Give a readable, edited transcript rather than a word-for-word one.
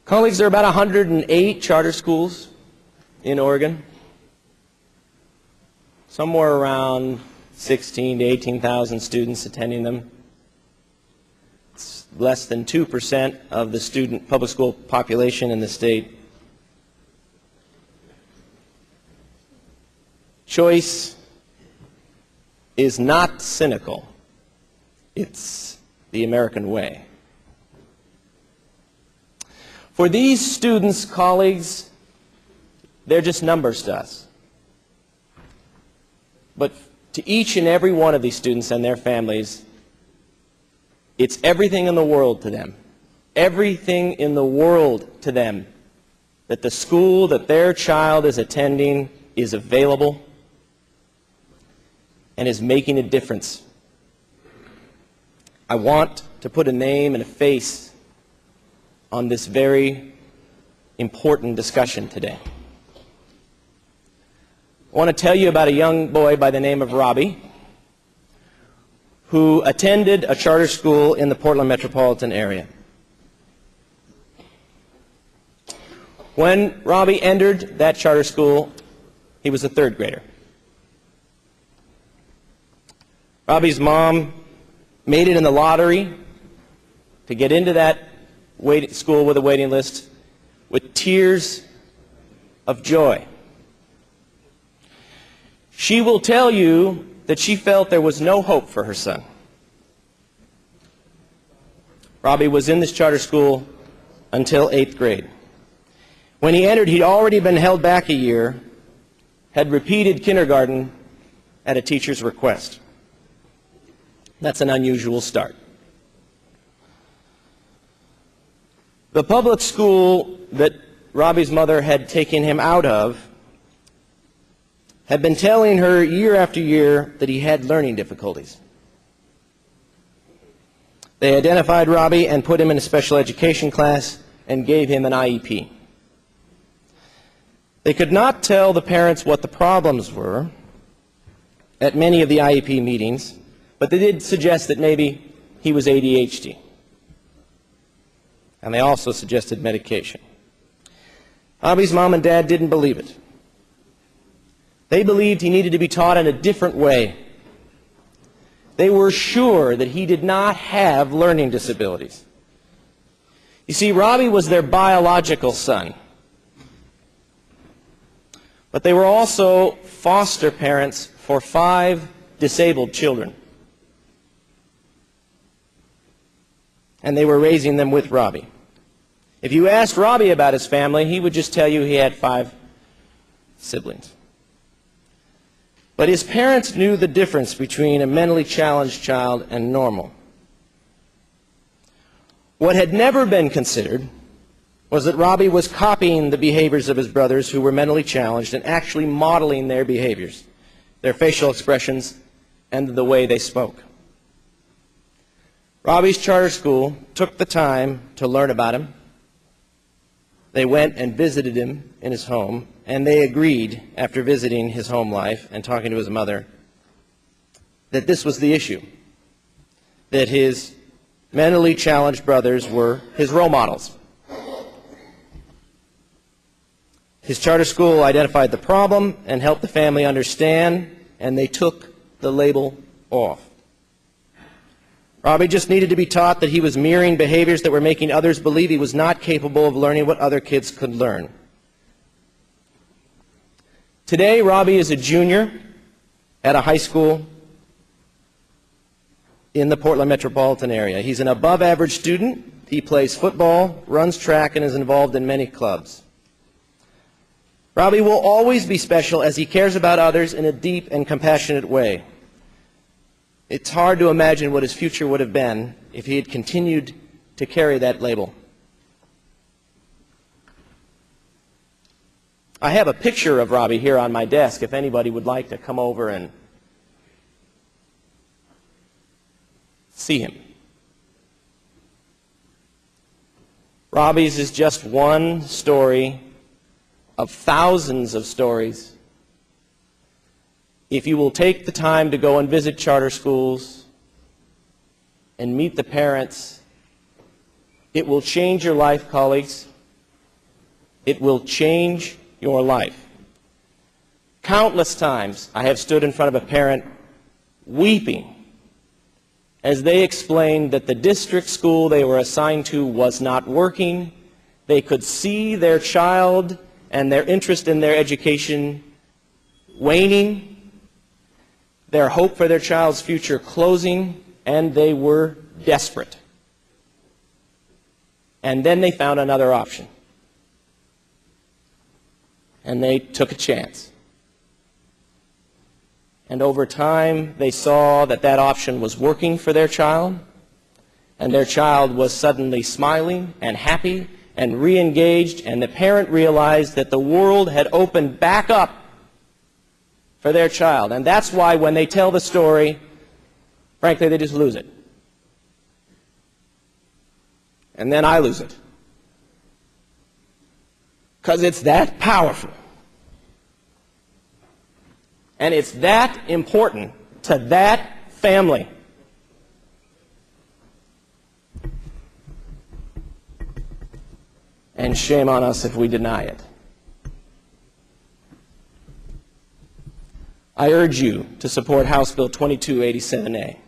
Colleagues, there are about 108 charter schools in Oregon, somewhere around 16 to 18,000 students attending them. It's less than 2% of the student public school population in the state. Choice is not cynical. It's the American way. For these students, colleagues, they're just numbers to us. But to each and every one of these students and their families, it's everything in the world to them. Everything in the world to them that the school that their child is attending is available and is making a difference. I want to put a name and a face on this very important discussion today. I want to tell you about a young boy by the name of Robbie who attended a charter school in the Portland metropolitan area. When Robbie entered that charter school, he was a third grader. Robbie's mom made it in the lottery to get into that school with a waiting list with tears of joy. She will tell you that she felt there was no hope for her son. Robbie was in this charter school until 8th grade. When he entered, he'd already been held back a year, had repeated kindergarten at a teacher's request. That's an unusual start. The public school that Robbie's mother had taken him out of had been telling her year after year that he had learning difficulties. They identified Robbie and put him in a special education class and gave him an IEP. They could not tell the parents what the problems were at many of the IEP meetings, but they did suggest that maybe he was ADHD. And they also suggested medication. Robbie's mom and dad didn't believe it. They believed he needed to be taught in a different way. They were sure that he did not have learning disabilities. You see, Robbie was their biological son. But they were also foster parents for 5 disabled children. And they were raising them with Robbie. If you asked Robbie about his family, he would just tell you he had 5 siblings. But his parents knew the difference between a mentally challenged child and normal. What had never been considered was that Robbie was copying the behaviors of his brothers who were mentally challenged and actually modeling their behaviors, their facial expressions, and the way they spoke. Robbie's charter school took the time to learn about him. They went and visited him in his home, and they agreed, after visiting his home life and talking to his mother, that this was the issue, that his mentally challenged brothers were his role models. His charter school identified the problem and helped the family understand, and they took the label off. Robbie just needed to be taught that he was mirroring behaviors that were making others believe he was not capable of learning what other kids could learn. Today, Robbie is a junior at a high school in the Portland metropolitan area. He's an above-average student. He plays football, runs track, and is involved in many clubs. Robbie will always be special as he cares about others in a deep and compassionate way. It's hard to imagine what his future would have been if he had continued to carry that label. I have a picture of Robbie here on my desk if anybody would like to come over and see him. Robbie's is just one story of thousands of stories. If you will take the time to go and visit charter schools and meet the parents, it will change your life, colleagues. It will change your life. Countless times I have stood in front of a parent weeping as they explained that the district school they were assigned to was not working. They could see their child and their interest in their education waning, their hope for their child's future closing, and they were desperate. And then they found another option. And they took a chance. And over time, they saw that that option was working for their child, and their child was suddenly smiling and happy and re-engaged, and the parent realized that the world had opened back up for their child. And that's why when they tell the story, frankly, they just lose it. And then I lose it. Because it's that powerful. And it's that important to that family. And shame on us if we deny it. I urge you to support House Bill 2287A.